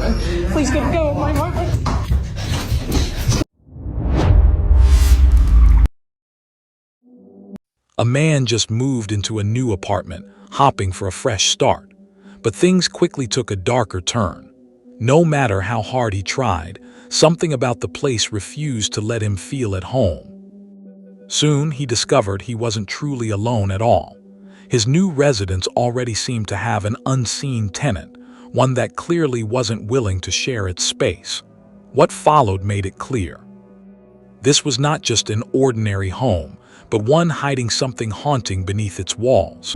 apartment. Please get out of my apartment. A man just moved into a new apartment, hoping for a fresh start. But things quickly took a darker turn. No matter how hard he tried, something about the place refused to let him feel at home. Soon, he discovered he wasn't truly alone at all. His new residence already seemed to have an unseen tenant, one that clearly wasn't willing to share its space. What followed made it clear. This was not just an ordinary home, but one hiding something haunting beneath its walls.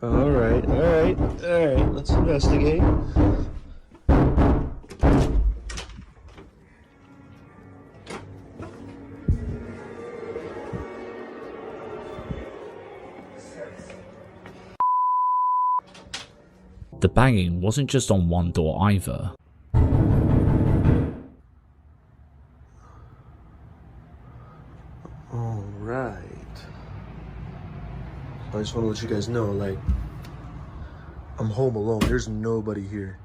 All right, let's investigate. The banging wasn't just on one door either. Alright. I just want to let you guys know, like, I'm home alone. There's nobody here.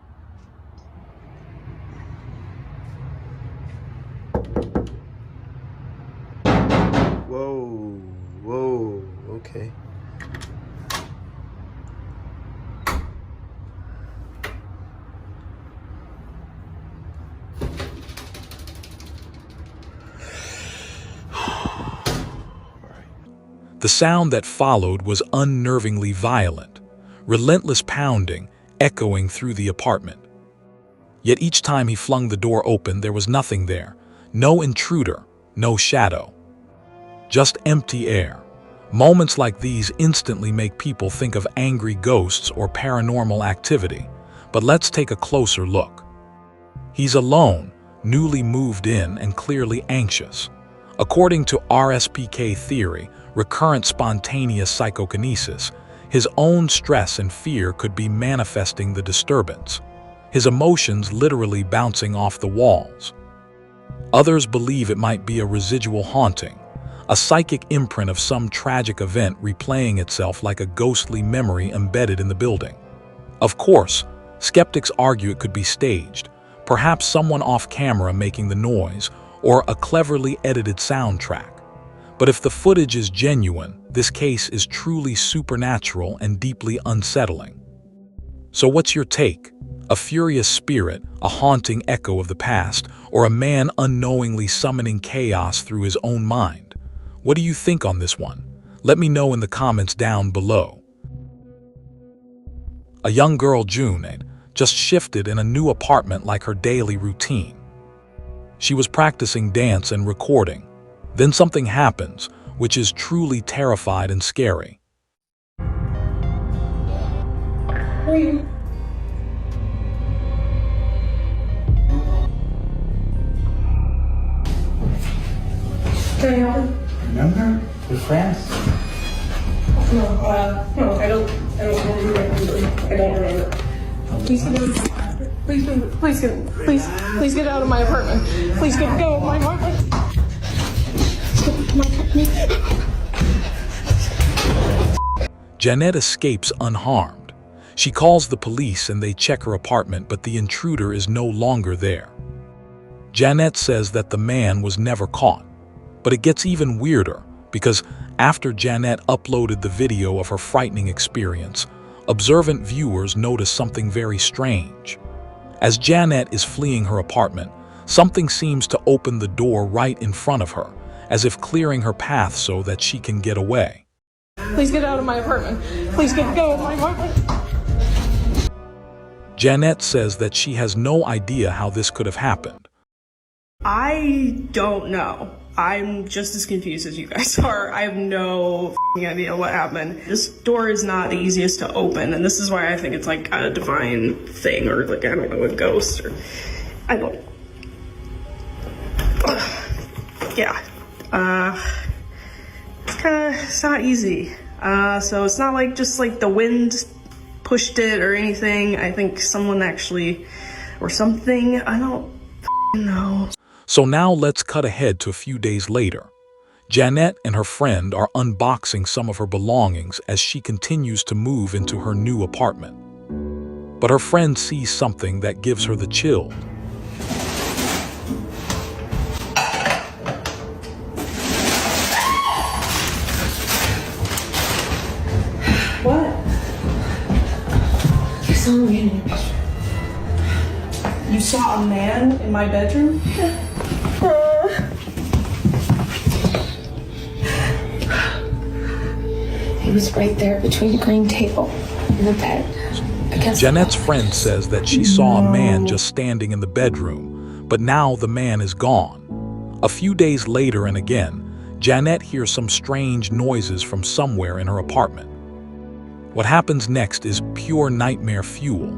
Whoa, okay. The sound that followed was unnervingly violent, relentless pounding echoing through the apartment. Yet each time he flung the door open, there was nothing there. No intruder, no shadow. Just empty air. Moments like these instantly make people think of angry ghosts or paranormal activity. But let's take a closer look. He's alone, newly moved in, and clearly anxious. According to RSPK theory, recurrent spontaneous psychokinesis, his own stress and fear could be manifesting the disturbance, his emotions literally bouncing off the walls. Others believe it might be a residual haunting, a psychic imprint of some tragic event replaying itself like a ghostly memory embedded in the building. Of course, skeptics argue it could be staged, perhaps someone off camera making the noise, or a cleverly edited soundtrack. But if the footage is genuine, this case is truly supernatural and deeply unsettling. So what's your take? A furious spirit, a haunting echo of the past, or a man unknowingly summoning chaos through his own mind? What do you think on this one? Let me know in the comments down below. A young girl, Janette, just shifted in a new apartment like her daily routine. She was practicing dance and recording. Then something happens, which is truly terrified and scary. Remember? We're friends. No, I don't remember. Please get out. Please get out of my apartment. Please get out of my apartment. Janette escapes unharmed. She calls the police and they check her apartment, but the intruder is no longer there. Janette says that the man was never caught. But it gets even weirder, because after Janette uploaded the video of her frightening experience, observant viewers notice something very strange. As Janette is fleeing her apartment, something seems to open the door right in front of her, as if clearing her path so that she can get away. Please get out of my apartment. Please get out of my apartment. Janette says that she has no idea how this could have happened. I don't know. I'm just as confused as you guys are. I have no idea what happened. This door is not the easiest to open, and this is why I think it's like a divine thing, or like, I don't know, a ghost, or I don't. Yeah. It's not easy. So it's not like just like the wind pushed it or anything. I think someone actually, or something, I don't know. So now let's cut ahead to a few days later. Janette and her friend are unboxing some of her belongings as she continues to move into her new apartment. but her friend sees something that gives her the chills. What? I saw a man in your bedroom. You saw a man in my bedroom? He was right there between the green table and the bed. Janette's friend says that she saw a man just standing in the bedroom, but now the man is gone. A few days later and again, Janette hears some strange noises from somewhere in her apartment. What happens next is pure nightmare fuel.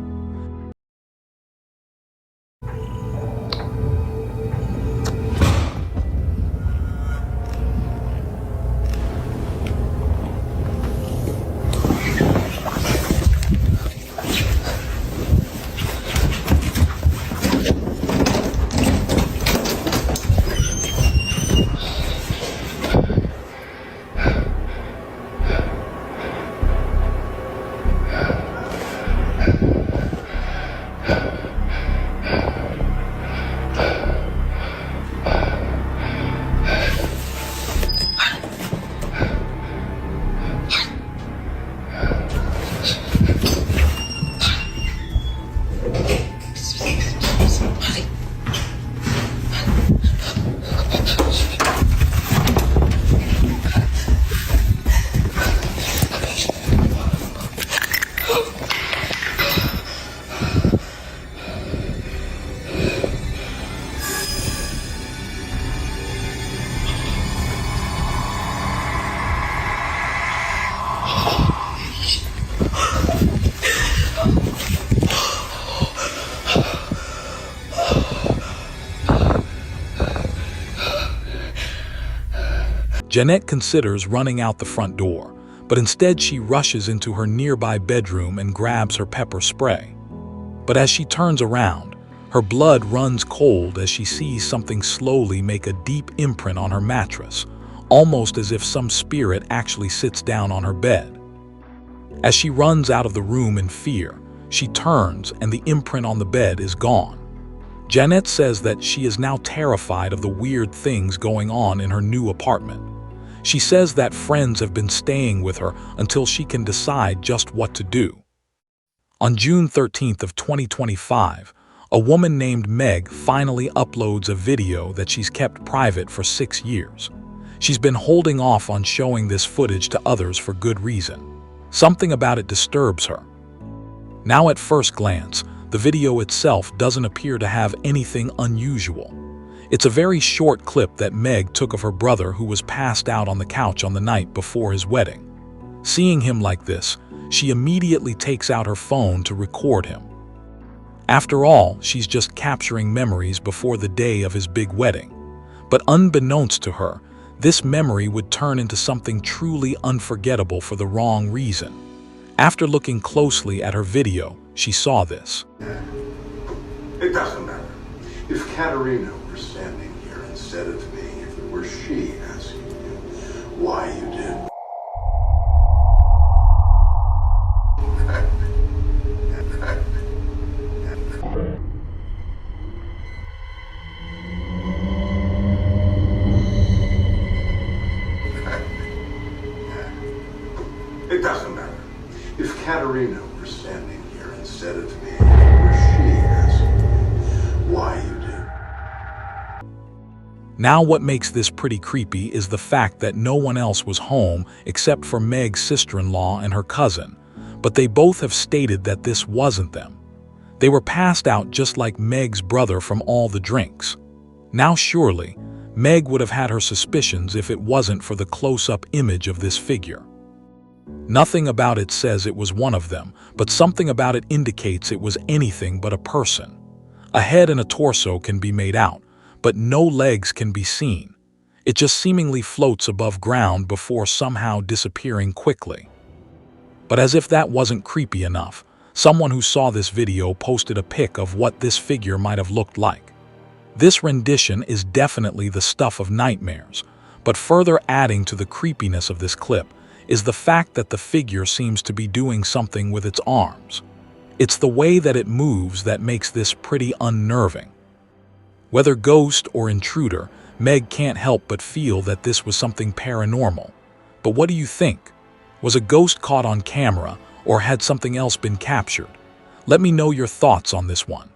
Janette considers running out the front door, but instead she rushes into her nearby bedroom and grabs her pepper spray. But as she turns around, her blood runs cold as she sees something slowly make a deep imprint on her mattress, almost as if some spirit actually sits down on her bed. As she runs out of the room in fear, she turns and the imprint on the bed is gone. Janette says that she is now terrified of the weird things going on in her new apartment. She says that friends have been staying with her until she can decide just what to do. On June 13th of 2025, a woman named Meg finally uploads a video that she's kept private for 6 years. She's been holding off on showing this footage to others for good reason. Something about it disturbs her. Now at first glance, the video itself doesn't appear to have anything unusual. It's a very short clip that Meg took of her brother who was passed out on the couch on the night before his wedding. Seeing him like this, she immediately takes out her phone to record him. After all, she's just capturing memories before the day of his big wedding. But unbeknownst to her, this memory would turn into something truly unforgettable for the wrong reason. After looking closely at her video, she saw this. It doesn't matter. If Katerina were standing here instead of me, if it were she asking you why you did. It doesn't matter. If Katerina were standing here instead of me, if it were she asking you why you did. Now what makes this pretty creepy is the fact that no one else was home except for Meg's sister-in-law and her cousin, but they both have stated that this wasn't them. They were passed out just like Meg's brother from all the drinks. Now surely, Meg would have had her suspicions if it wasn't for the close-up image of this figure. Nothing about it says it was one of them, but something about it indicates it was anything but a person. A head and a torso can be made out, but no legs can be seen. It just seemingly floats above ground before somehow disappearing quickly. But as if that wasn't creepy enough, someone who saw this video posted a pic of what this figure might have looked like. This rendition is definitely the stuff of nightmares, but further adding to the creepiness of this clip is the fact that the figure seems to be doing something with its arms. It's the way that it moves that makes this pretty unnerving. Whether ghost or intruder, Meg can't help but feel that this was something paranormal. But what do you think? Was a ghost caught on camera, or had something else been captured? Let me know your thoughts on this one.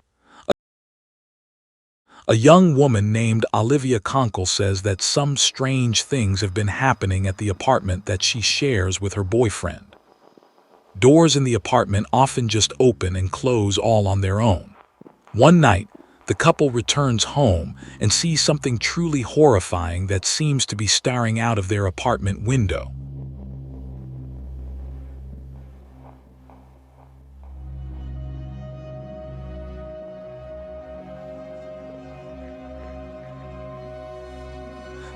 A young woman named Olivia Conkle says that some strange things have been happening at the apartment that she shares with her boyfriend. Doors in the apartment often just open and close all on their own. One night, the couple returns home and sees something truly horrifying that seems to be staring out of their apartment window.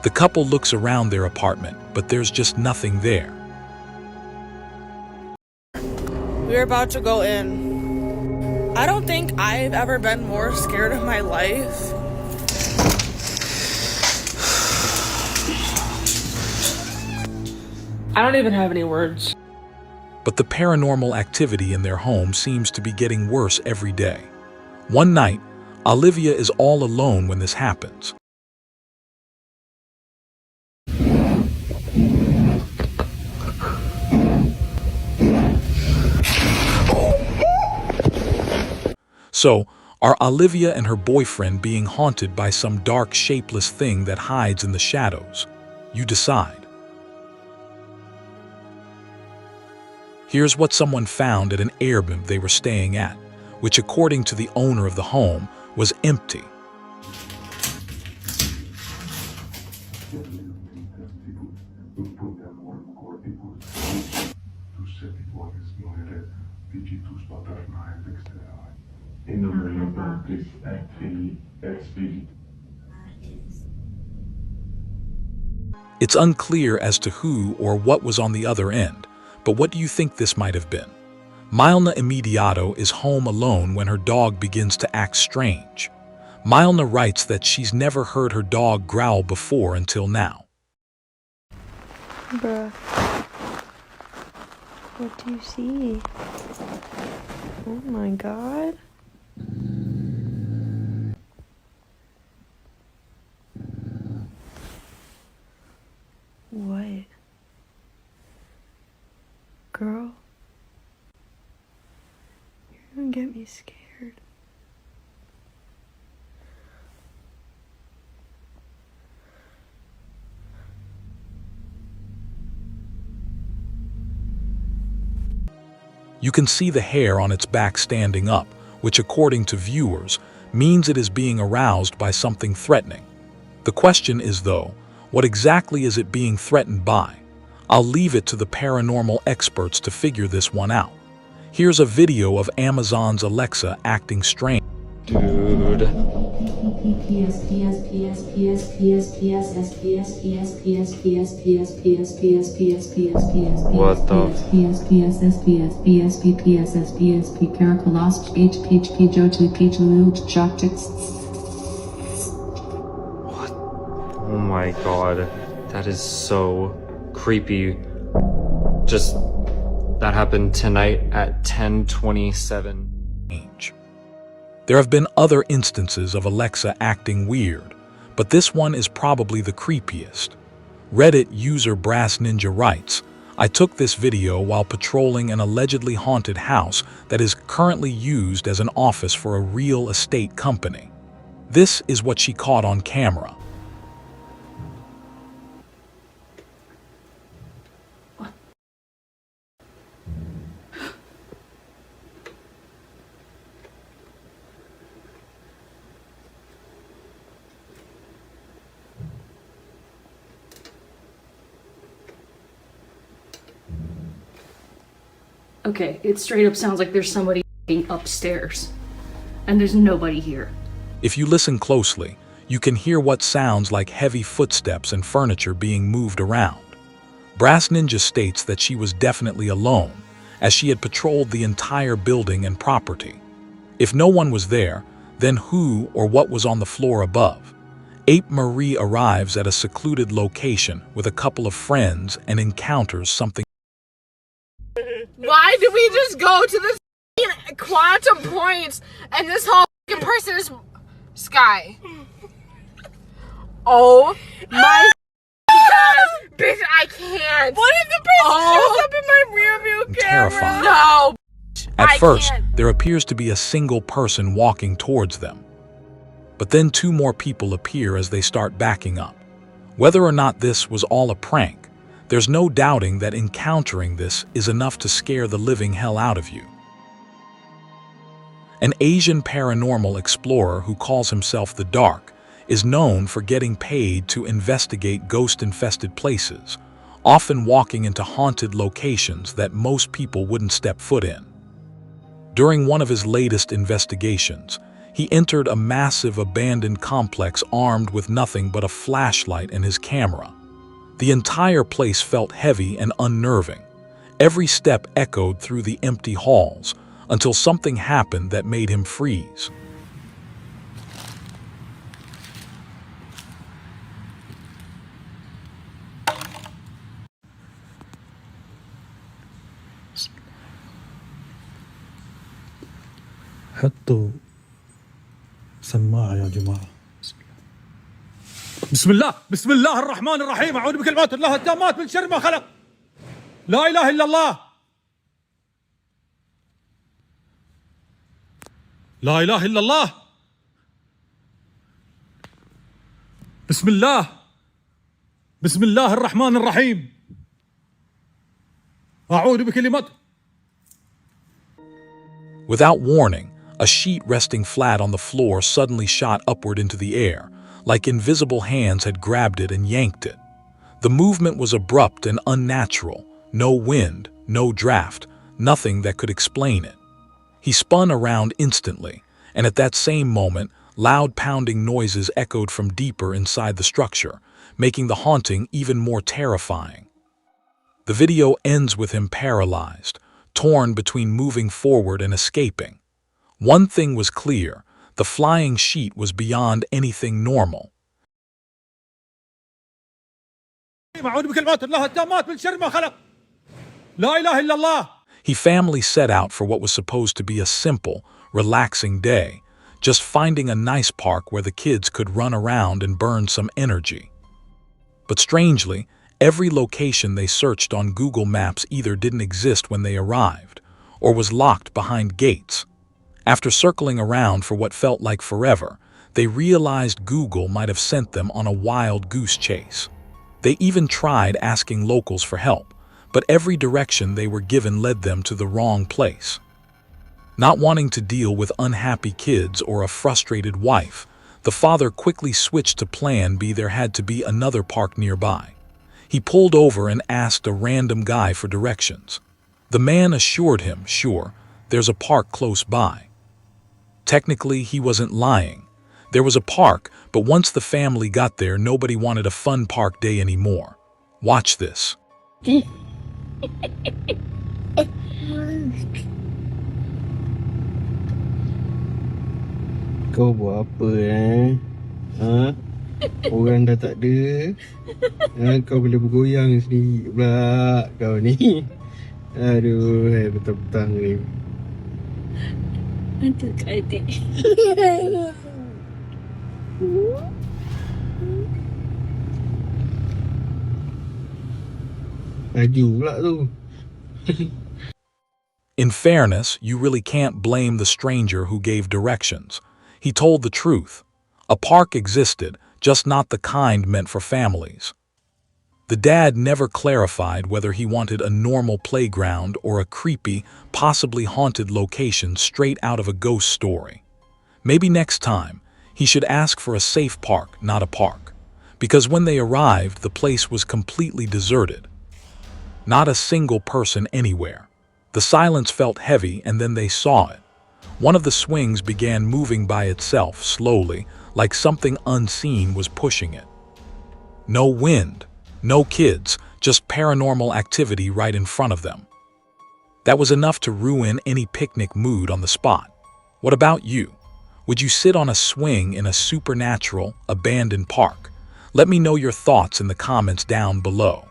The couple looks around their apartment, but there's just nothing there. We're about to go in. I don't think I've ever been more scared in my life. I don't even have any words. But the paranormal activity in their home seems to be getting worse every day. One night, Olivia is all alone when this happens. So, are Olivia and her boyfriend being haunted by some dark, shapeless thing that hides in the shadows? You decide. Here's what someone found at an Airbnb they were staying at, which according to the owner of the home, was empty. It's unclear as to who or what was on the other end, but what do you think this might have been? Milna Immediato is home alone when her dog begins to act strange. Milna writes that she's never heard her dog growl before until now. Bruh. What do you see? Oh my god. What? Girl? You're gonna get me scared. You can see the hair on its back standing up, which according to viewers, means it is being aroused by something threatening. The question is though, what exactly is it being threatened by? I'll leave it to the paranormal experts to figure this one out. Here's a video of Amazon's Alexa acting strange. Dude. What the? Oh my god, that is so creepy. Just, that happened tonight at 10:27. There have been other instances of Alexa acting weird, but this one is probably the creepiest. Reddit user Brass Ninja writes, I took this video while patrolling an allegedly haunted house that is currently used as an office for a real estate company. This is what she caught on camera. Okay, it straight up sounds like there's somebody upstairs, and there's nobody here. If you listen closely, you can hear what sounds like heavy footsteps and furniture being moved around. Brass Ninja states that she was definitely alone, as she had patrolled the entire building and property. If no one was there, then who or what was on the floor above? Ape Marie arrives at a secluded location with a couple of friends and encounters something. Why did we just go to this quantum points, and this whole person is Sky. Oh my god, bitch! I can't. What if the person shows up in my rearview camera? Terrifying. No. At first, there appears to be a single person walking towards them. But then 2 more people appear as they start backing up. Whether or not this was all a prank, there's no doubting that encountering this is enough to scare the living hell out of you. An Asian paranormal explorer who calls himself The Dark is known for getting paid to investigate ghost-infested places, often walking into haunted locations that most people wouldn't step foot in. During one of his latest investigations, he entered a massive abandoned complex armed with nothing but a flashlight and his camera. The entire place felt heavy and unnerving. Every step echoed through the empty halls until something happened that made him freeze. حطوا سماعة يا جماعة. بسم الله الرحمن الرحيم. أعوذ بكلمات الله التامات من شر ما خلق. لا إله إلا الله. لا إله إلا الله. بسم الله الرحمن الرحيم. أعوذ بكلمات. Without warning, a sheet resting flat on the floor suddenly shot upward into the air, like invisible hands had grabbed it and yanked it. The movement was abrupt and unnatural, no wind, no draft, nothing that could explain it. He spun around instantly, and at that same moment, loud pounding noises echoed from deeper inside the structure, making the haunting even more terrifying. The video ends with him paralyzed, torn between moving forward and escaping. One thing was clear: the flying sheet was beyond anything normal. He family set out for what was supposed to be a simple, relaxing day, just finding a nice park where the kids could run around and burn some energy. But strangely, every location they searched on Google Maps either didn't exist when they arrived, or was locked behind gates. After circling around for what felt like forever, they realized Google might have sent them on a wild goose chase. They even tried asking locals for help, but every direction they were given led them to the wrong place. Not wanting to deal with unhappy kids or a frustrated wife, the father quickly switched to plan B. There had to be another park nearby. He pulled over and asked a random guy for directions. The man assured him, sure, there's a park close by. Technically, he wasn't lying. There was a park, but once the family got there, nobody wanted a fun park day anymore. Watch this. Kau buat apa Ha? Orang dah tak ada. Kau boleh bergoyang sendiri pula kau ni. Aduh, petang-petang ni. Aduh, adik. Laju pula tu. In fairness, you really can't blame the stranger who gave directions. He told the truth. A park existed, just not the kind meant for families. The dad never clarified whether he wanted a normal playground or a creepy, possibly haunted location straight out of a ghost story. Maybe next time, he should ask for a safe park, not a park. Because when they arrived, the place was completely deserted. Not a single person anywhere. The silence felt heavy, and then they saw it. One of the swings began moving by itself, slowly, like something unseen was pushing it. No wind, no kids, just paranormal activity right in front of them. That was enough to ruin any picnic mood on the spot. What about you? Would you sit on a swing in a supernatural, abandoned park? Let me know your thoughts in the comments down below.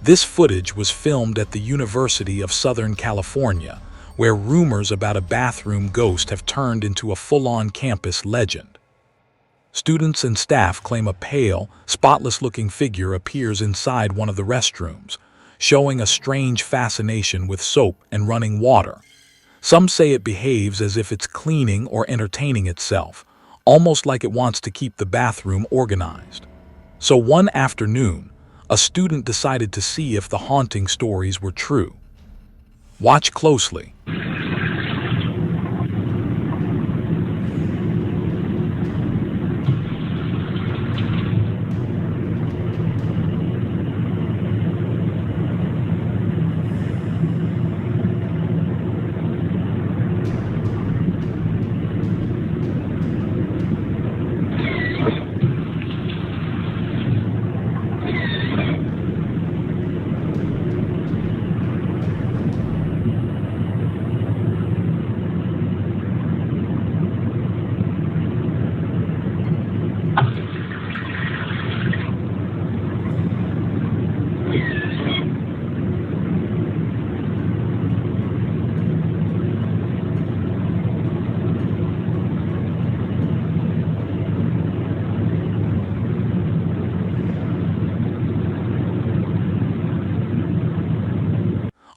This footage was filmed at the University of Southern California, where rumors about a bathroom ghost have turned into a full-on campus legend. Students and staff claim a pale, spotless-looking figure appears inside one of the restrooms, showing a strange fascination with soap and running water. Some say it behaves as if it's cleaning or entertaining itself, almost like it wants to keep the bathroom organized. So one afternoon, a student decided to see if the haunting stories were true. Watch closely.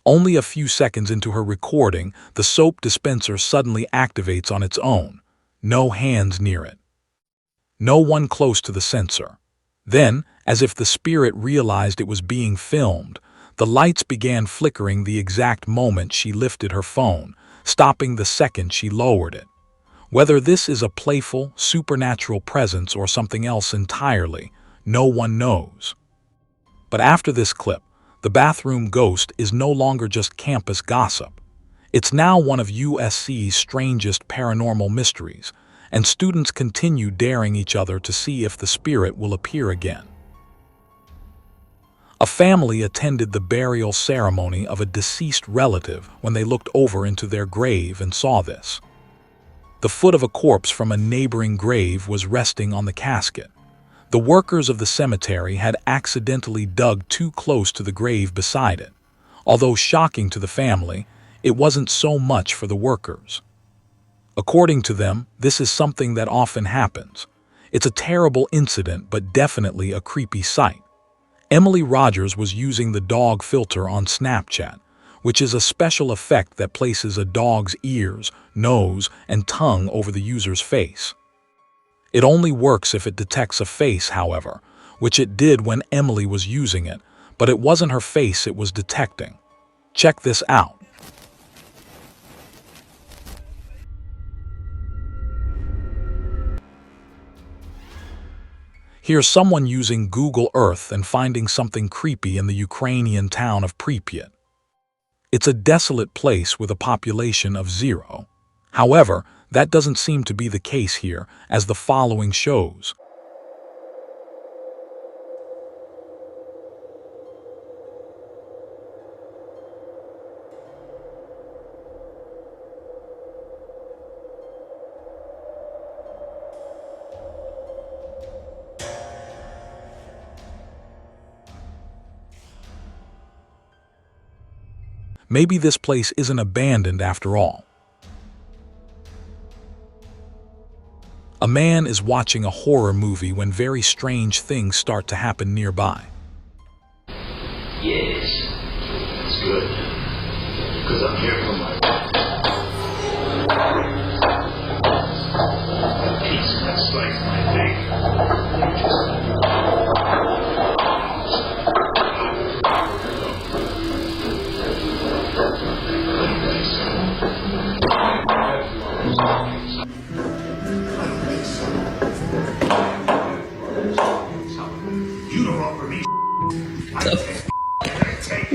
Only a few seconds into her recording, the soap dispenser suddenly activates on its own. No hands near it. No one close to the sensor. Then, as if the spirit realized it was being filmed, the lights began flickering the exact moment she lifted her phone, stopping the second she lowered it. Whether this is a playful, supernatural presence or something else entirely, no one knows. But after this clip, the bathroom ghost is no longer just campus gossip. It's now one of USC's strangest paranormal mysteries, and students continue daring each other to see if the spirit will appear again. A family attended the burial ceremony of a deceased relative when they looked over into their grave and saw this. The foot of a corpse from a neighboring grave was resting on the casket. The workers of the cemetery had accidentally dug too close to the grave beside it. Although shocking to the family, it wasn't so much for the workers. According to them, this is something that often happens. It's a terrible incident, but definitely a creepy sight. Emily Rogers was using the dog filter on Snapchat, which is a special effect that places a dog's ears, nose, and tongue over the user's face. It only works if it detects a face, however, which it did when Emily was using it, but it wasn't her face it was detecting. Check this out. Here's someone using Google Earth and finding something creepy in the Ukrainian town of Pripyat. It's a desolate place with a population of 0. However, that doesn't seem to be the case here, as the following shows. Maybe this place isn't abandoned after all. A man is watching a horror movie when very strange things start to happen nearby. Yes, it's good, because I'm here for my peace and slice my thing.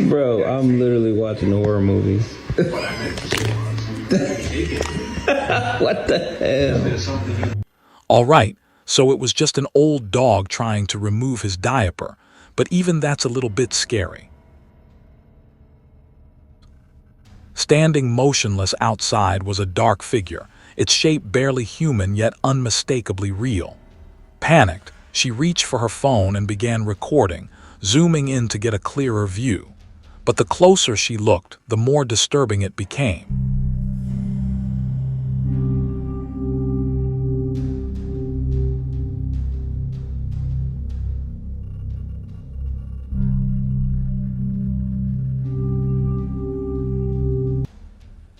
Bro, I'm literally watching horror movies. What the hell? All right, so it was just an old dog trying to remove his diaper, but even that's a little bit scary. Standing motionless outside was a dark figure, its shape barely human yet unmistakably real. Panicked, she reached for her phone and began recording, zooming in to get a clearer view. But the closer she looked, the more disturbing it became.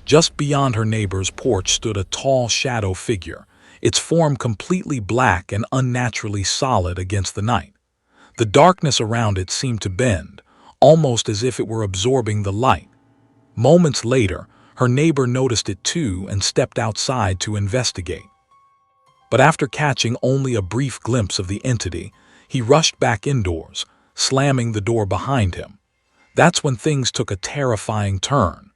Just beyond her neighbor's porch stood a tall shadow figure, its form completely black and unnaturally solid against the night. The darkness around it seemed to bend, almost as if it were absorbing the light. Moments later, her neighbor noticed it too and stepped outside to investigate. But after catching only a brief glimpse of the entity, he rushed back indoors, slamming the door behind him. That's when things took a terrifying turn.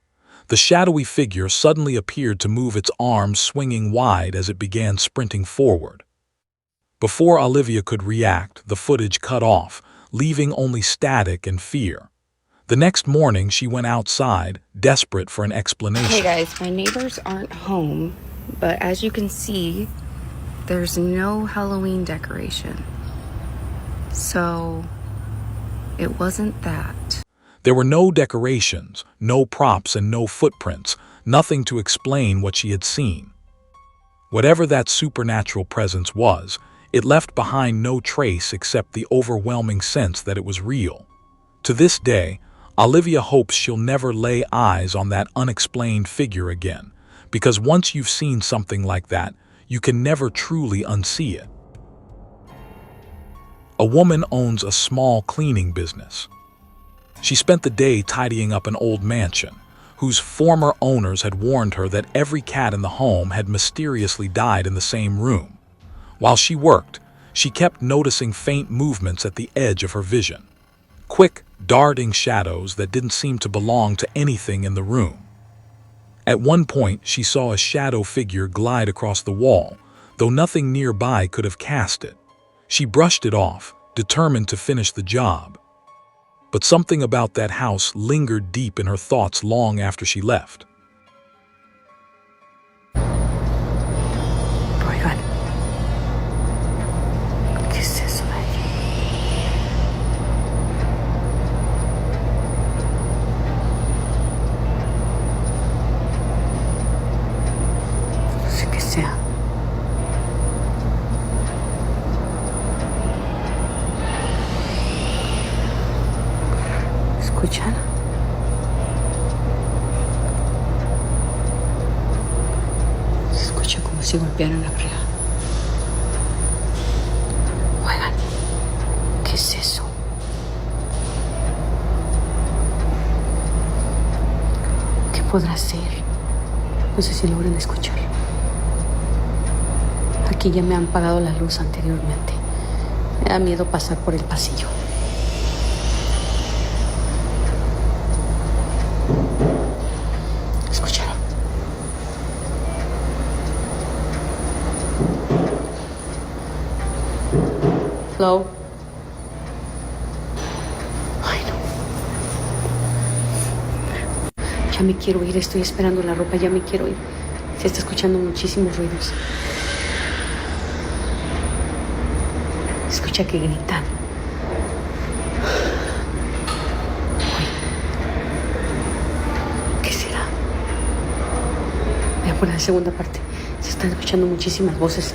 The shadowy figure suddenly appeared to move its arms swinging wide as it began sprinting forward. Before Olivia could react, the footage cut off, leaving only static and fear. The next morning, she went outside, desperate for an explanation. Hey guys, my neighbors aren't home, but as you can see, there's no Halloween decoration. So, it wasn't that. There were no decorations, no props, and no footprints, nothing to explain what she had seen. Whatever that supernatural presence was, it left behind no trace except the overwhelming sense that it was real. To this day, Olivia hopes she'll never lay eyes on that unexplained figure again, because once you've seen something like that, you can never truly unsee it. A woman owns a small cleaning business. She spent the day tidying up an old mansion, whose former owners had warned her that every cat in the home had mysteriously died in the same room. While she worked, she kept noticing faint movements at the edge of her vision. Quick, darting shadows that didn't seem to belong to anything in the room. At one point, she saw a shadow figure glide across the wall, though nothing nearby could have cast it. She brushed it off, determined to finish the job. But something about that house lingered deep in her thoughts long after she left. Oigan, ¿qué es eso de ahí? No sé qué sea. ¿Escuchan? Se escucha como si golpearan la brea. Oigan, ¿qué es eso? ¿Qué podrá ser? No sé si logran escuchar. Aquí ya me han apagado la luz anteriormente. Me da miedo pasar por el pasillo. Hello. Ay, no. Ya me quiero ir, estoy esperando la ropa, ya me quiero ir. Se está escuchando muchísimos ruidos. Escucha que gritan. Ay. ¿Qué será? Voy a poner la segunda parte. Se están escuchando muchísimas voces.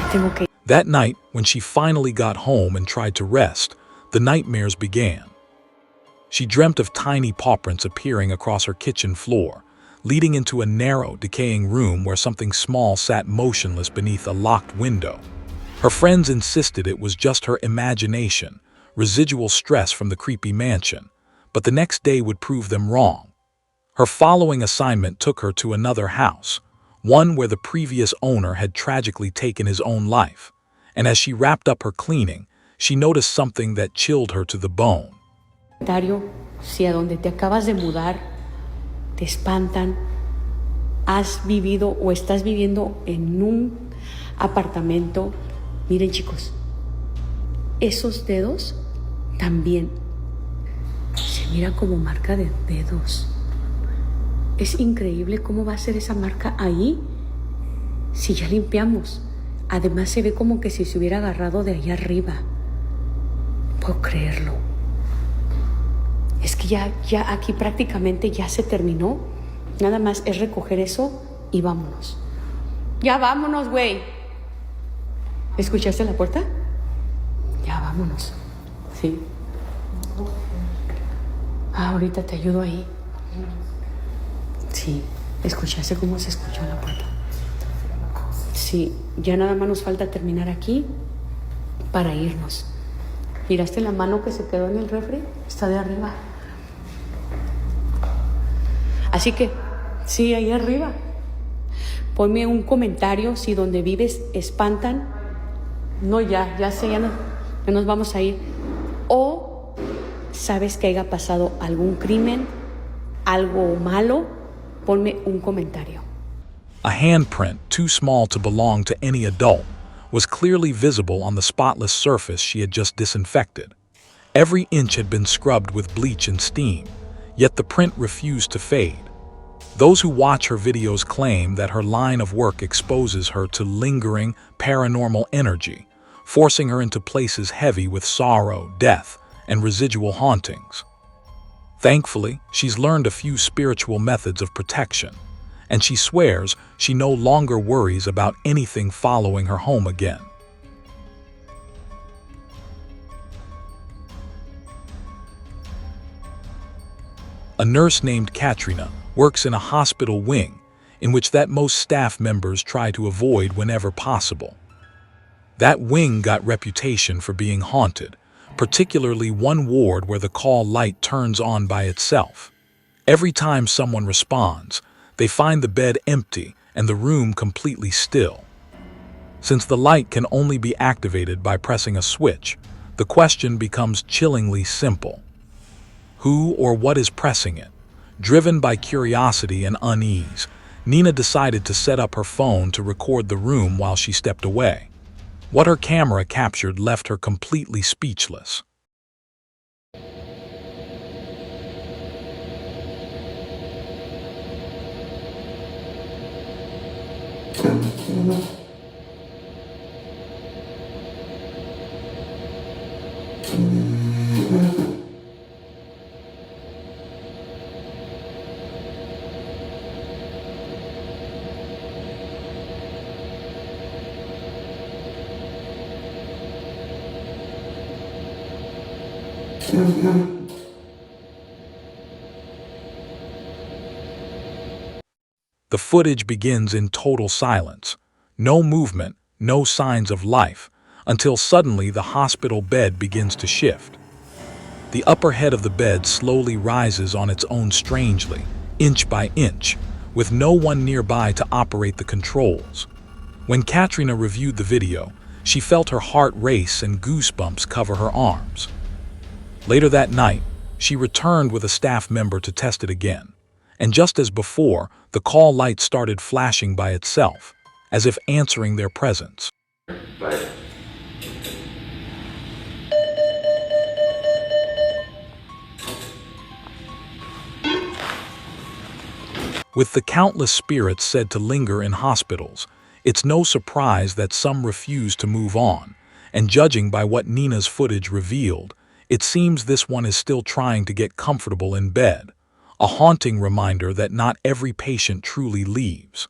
Me tengo que ir. That night, when she finally got home and tried to rest, the nightmares began. She dreamt of tiny paw prints appearing across her kitchen floor, leading into a narrow, decaying room where something small sat motionless beneath a locked window. Her friends insisted it was just her imagination, residual stress from the creepy mansion, but the next day would prove them wrong. Her following assignment took her to another house, one where the previous owner had tragically taken his own life. And as she wrapped up her cleaning, she noticed something that chilled her to the bone. Si a donde te acabas de mudar te espantan, has vivido o estás viviendo en un apartamento, miren chicos, esos dedos también se mira como marca de dedos. Es increíble cómo va a ser esa marca ahí si ya limpiamos. Además se ve como que si se hubiera agarrado de allá arriba. puedo creerlo. Es que ya aquí prácticamente ya se terminó. Nada más es recoger eso y vámonos. Ya vámonos, güey. ¿Escuchaste la puerta? Ya vámonos. Sí. Ahorita te ayudo ahí. Sí. ¿Escuchaste cómo se escuchó la puerta? Sí. Ya nada más nos falta terminar aquí para irnos. ¿Miraste la mano que se quedó en el refri? Está de arriba. Así que, sí, ahí arriba. Ponme un comentario si donde vives espantan. No, ya sé, ya nos vamos a ir. O sabes que haya pasado algún crimen, algo malo, ponme un comentario. A handprint too small to belong to any adult was clearly visible on the spotless surface she had just disinfected. Every inch had been scrubbed with bleach and steam, yet the print refused to fade. Those who watch her videos claim that her line of work exposes her to lingering, paranormal energy, forcing her into places heavy with sorrow, death, and residual hauntings. Thankfully, she's learned a few spiritual methods of protection, and she swears she no longer worries about anything following her home again. A nurse named Katrina works in a hospital wing, in which that most staff members try to avoid whenever possible. That wing got reputation for being haunted, particularly one ward where the call light turns on by itself. Every time someone responds, they find the bed empty and the room completely still. Since the light can only be activated by pressing a switch, the question becomes chillingly simple. Who or what is pressing it? Driven by curiosity and unease, Nina decided to set up her phone to record the room while she stepped away. What her camera captured left her completely speechless. The footage begins in total silence. No movement, no signs of life, until suddenly the hospital bed begins to shift. The upper head of the bed slowly rises on its own strangely, inch by inch, with no one nearby to operate the controls. When Katrina reviewed the video, she felt her heart race and goosebumps cover her arms. Later that night, she returned with a staff member to test it again. And just as before, the call light started flashing by itself, as if answering their presence. Bye. With the countless spirits said to linger in hospitals, it's no surprise that some refuse to move on, and judging by what Nina's footage revealed, it seems this one is still trying to get comfortable in bed, a haunting reminder that not every patient truly leaves.